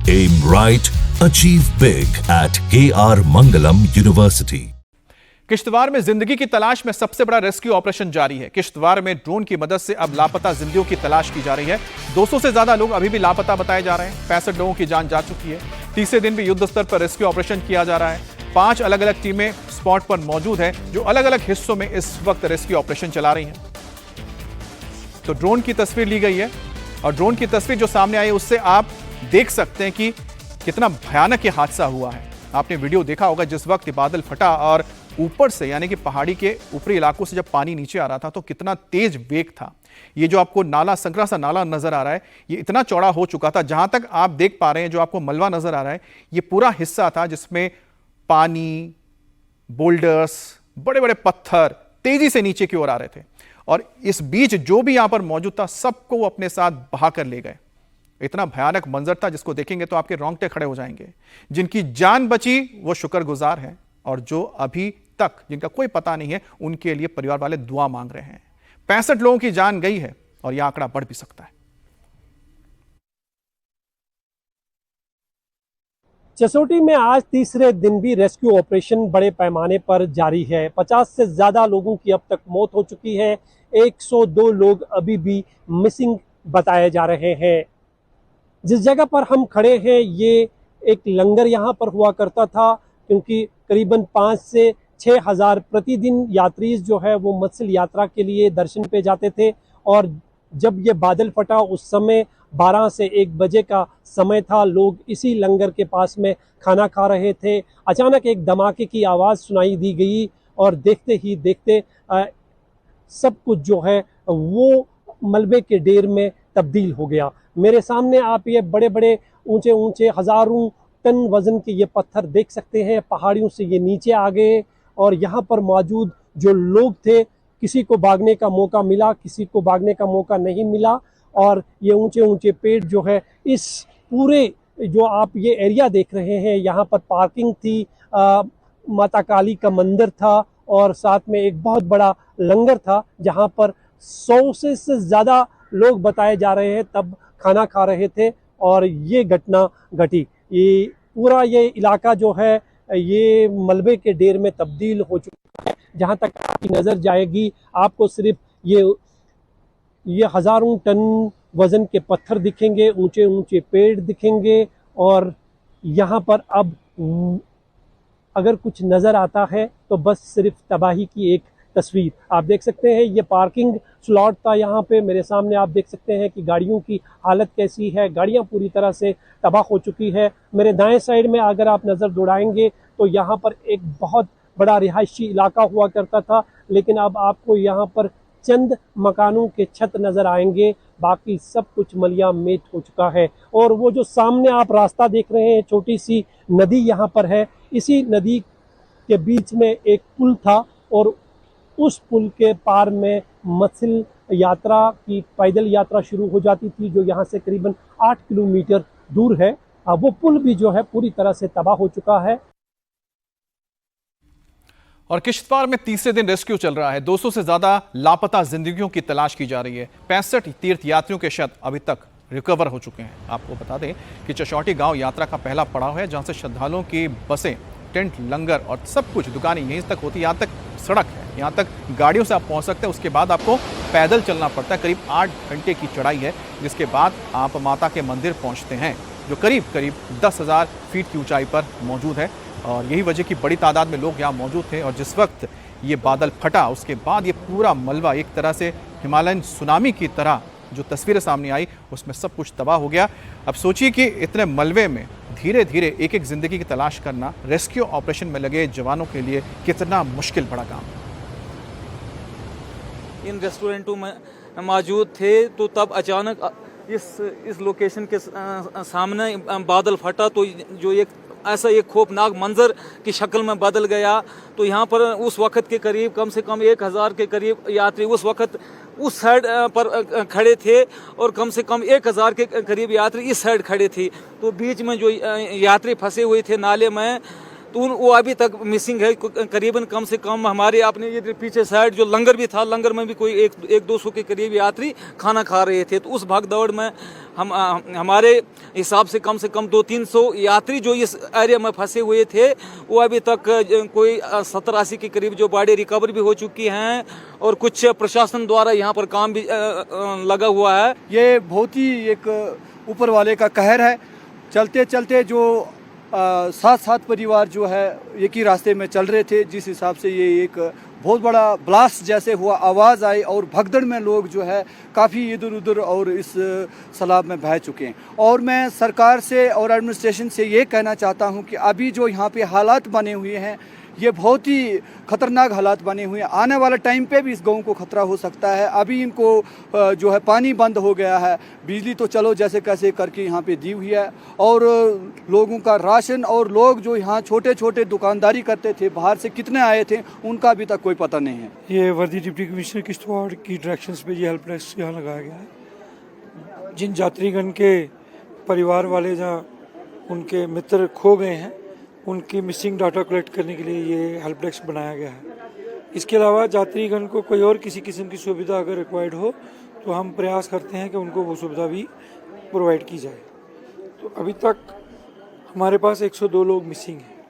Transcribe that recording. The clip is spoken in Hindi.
Aim right, achieve big at KR Mangalam University. Kishtwar में जिंदगी की तलाश में सबसे बड़ा रेस्क्यू ऑपरेशन जारी है। किश्तवाड़ में ड्रोन की मदद से अब लापता जिंदगियों की तलाश की जा रही है। 200 से ज्यादा लोग अभी भी लापता बताए जा रहे हैं। 65 लोगों की जान जा चुकी है। तीसरे दिन भी युद्ध स्तर पर रेस्क्यू ऑपरेशन किया जा रहा है। 5 अलग अलग टीमें स्पॉट पर मौजूद हैं, जो अलग अलग हिस्सों में इस वक्त रेस्क्यू ऑपरेशन चला रही हैं। तो ड्रोन की तस्वीर ली गई है और ड्रोन की तस्वीर जो सामने आई है उससे आप देख सकते हैं कि कितना भयानक ये हादसा हुआ है। आपने वीडियो देखा होगा जिस वक्त बादल फटा और ऊपर से यानी कि पहाड़ी के ऊपरी इलाकों से जब पानी नीचे आ रहा था तो कितना तेज वेग था। ये जो आपको नाला, संकरा सा नाला नजर आ रहा है, ये इतना चौड़ा हो चुका था। जहां तक आप देख पा रहे हैं, जो आपको मलबा नजर आ रहा है, ये पूरा हिस्सा था जिसमें पानी, बोल्डर्स, बड़े बड़े पत्थर तेजी से नीचे की ओर आ रहे थे और इस बीच जो भी यहां पर मौजूद था सबको वो अपने साथ बहा कर ले गए। इतना भयानक मंजर था जिसको देखेंगे तो आपके रोंगटे खड़े हो जाएंगे। जिनकी जान बची वो शुक्रगुजार हैं और जो अभी तक जिनका कोई पता नहीं है उनके लिए परिवार वाले दुआ मांग रहे हैं। 65 लोगों की जान गई है और यह आंकड़ा बढ़ भी सकता है। जसोटी में आज तीसरे दिन भी रेस्क्यू ऑपरेशन बड़े पैमाने पर जारी है। 50 से ज्यादा लोगों की अब तक मौत हो चुकी है। 102 लोग अभी भी मिसिंग बताए जा रहे हैं। जिस जगह पर हम खड़े हैं ये एक लंगर यहाँ पर हुआ करता था, क्योंकि करीबन 5 से 6 हज़ार प्रतिदिन यात्री जो है वो मत्स्य यात्रा के लिए दर्शन पे जाते थे। और जब ये बादल फटा उस समय 12 से 1 बजे का समय था। लोग इसी लंगर के पास में खाना खा रहे थे। अचानक एक धमाके की आवाज़ सुनाई दी गई और देखते ही देखते सब कुछ जो है वो मलबे के ढेर में तब्दील हो गया। मेरे सामने आप ये बड़े बड़े ऊंचे ऊंचे हज़ारों टन वजन के ये पत्थर देख सकते हैं। पहाड़ियों से ये नीचे आ गए और यहाँ पर मौजूद जो लोग थे, किसी को भागने का मौका मिला, किसी को भागने का मौका नहीं मिला। और ये ऊंचे ऊंचे पेड़ जो है, इस पूरे जो आप ये एरिया देख रहे हैं, यहाँ पर पार्किंग थी, माता काली का मंदिर था और साथ में एक बहुत बड़ा लंगर था जहाँ पर 100 से ज़्यादा लोग बताए जा रहे हैं तब खाना खा रहे थे और ये घटना घटी। ये पूरा ये इलाका जो है ये मलबे के ढेर में तब्दील हो चुका है। जहाँ तक आपकी नज़र जाएगी आपको सिर्फ ये हज़ारों टन वज़न के पत्थर दिखेंगे, ऊंचे ऊंचे पेड़ दिखेंगे और यहाँ पर अब अगर कुछ नज़र आता है तो बस सिर्फ तबाही की एक तस्वीर। आप देख सकते हैं ये पार्किंग स्लॉट था यहाँ पे। मेरे सामने आप देख सकते हैं कि गाड़ियों की हालत कैसी है। गाड़ियाँ पूरी तरह से तबाह हो चुकी है। मेरे दाएं साइड में अगर आप नज़र दौड़ाएंगे तो यहाँ पर एक बहुत बड़ा रिहायशी इलाका हुआ करता था, लेकिन अब आपको यहाँ पर चंद मकानों के छत नज़र आएंगे, बाकी सब कुछ मलिया मेट हो चुका है। और वो जो सामने आप रास्ता देख रहे हैं, छोटी सी नदी यहाँ पर है। इसी नदी के बीच में एक पुल था और उस पुल के पार में मत्स्य यात्रा की पैदल यात्रा शुरू हो जाती थी, जो यहाँ से करीबन 8 किलोमीटर दूर है। वो पुल भी जो है पूरी तरह से तबाह हो चुका है। और किश्तवाड़ में तीसरे दिन रेस्क्यू चल रहा है। 200 से ज्यादा लापता जिंदगियों की तलाश की जा रही है। 65 तीर्थ यात्रियों के शव अभी तक रिकवर हो चुके हैं। आपको बता दें कि चशौटी गांव यात्रा का पहला पड़ाव है, जहां से श्रद्धालुओं की बसें, टेंट, लंगर और सब कुछ दुकानें यहीं तक होती है। यहाँ तक सड़क है, यहाँ तक गाड़ियों से आप पहुँच सकते हैं। उसके बाद आपको पैदल चलना पड़ता है। करीब 8 घंटे की चढ़ाई है, जिसके बाद आप माता के मंदिर पहुँचते हैं, जो करीब 10,000 फीट की ऊंचाई पर मौजूद है। और यही वजह की बड़ी तादाद में लोग यहाँ मौजूद थे। और जिस वक्त ये बादल फटा उसके बाद ये पूरा मलबा एक तरह से हिमालयन सुनामी की तरह जो तस्वीरें सामने आई उसमें सब कुछ तबाह हो गया। अब सोचिए कि इतने मलबे में धीरे धीरे एक एक जिंदगी की तलाश करना रेस्क्यू ऑपरेशन में लगे जवानों के लिए कितना मुश्किल पड़ा काम। इन रेस्टोरेंटों में मौजूद थे तो तब अचानक इस लोकेशन के सामने बादल फटा तो जो एक खौफनाक मंजर की शक्ल में बदल गया। तो यहाँ पर उस वक्त के करीब कम से कम 1000 के करीब यात्री उस वक्त उस साइड पर खड़े थे और कम से कम 1000 के करीब यात्री इस साइड खड़े थे। तो बीच में जो यात्री फंसे हुए थे नाले में, तो वो अभी तक मिसिंग है। करीबन कम से कम हमारे अपने ये पीछे साइड जो लंगर भी था, लंगर में भी कोई एक 200 के करीब यात्री खाना खा रहे थे। तो उस भागदौड़ में हमारे हिसाब से कम 200-300 यात्री जो इस एरिया में फंसे हुए थे, वो अभी तक कोई 70-80 के करीब जो बॉडी रिकवर भी हो चुकी हैं और कुछ प्रशासन द्वारा यहाँ पर काम भी लगा हुआ है। ये बहुत ही एक ऊपर वाले का कहर है। चलते चलते जो 7 परिवार जो है एक ही रास्ते में चल रहे थे, जिस हिसाब से ये एक बहुत बड़ा ब्लास्ट जैसे हुआ, आवाज़ आई और भगदड़ में लोग जो है काफ़ी इधर उधर और इस सैलाब में बह चुके हैं। और मैं सरकार से और एडमिनिस्ट्रेशन से ये कहना चाहता हूँ कि अभी जो यहाँ पे हालात बने हुए हैं, ये बहुत ही ख़तरनाक हालात बने हुए हैं। आने वाले टाइम पे भी इस गांव को ख़तरा हो सकता है। अभी इनको जो है पानी बंद हो गया है, बिजली तो चलो जैसे कैसे करके यहाँ पे दी हुई है, और लोगों का राशन और लोग जो यहाँ छोटे छोटे दुकानदारी करते थे, बाहर से कितने आए थे, उनका अभी तक कोई पता नहीं है। ये वर्दी डिप्टी कमिश्नर किश्तवाड़ की डायरेक्शंस पे ये हेल्प डेस्क यहाँ लगाया गया है। जिन यात्रीगण के परिवार वाले जहाँ उनके मित्र खो गए हैं, उनकी मिसिंग डाटा कलेक्ट करने के लिए ये हेल्प डेस्क बनाया गया है। इसके अलावा यात्रीगण को कोई और किसी किस्म की सुविधा अगर रिक्वायर्ड हो तो हम प्रयास करते हैं कि उनको वो सुविधा भी प्रोवाइड की जाए। तो अभी तक हमारे पास 102 लोग मिसिंग हैं।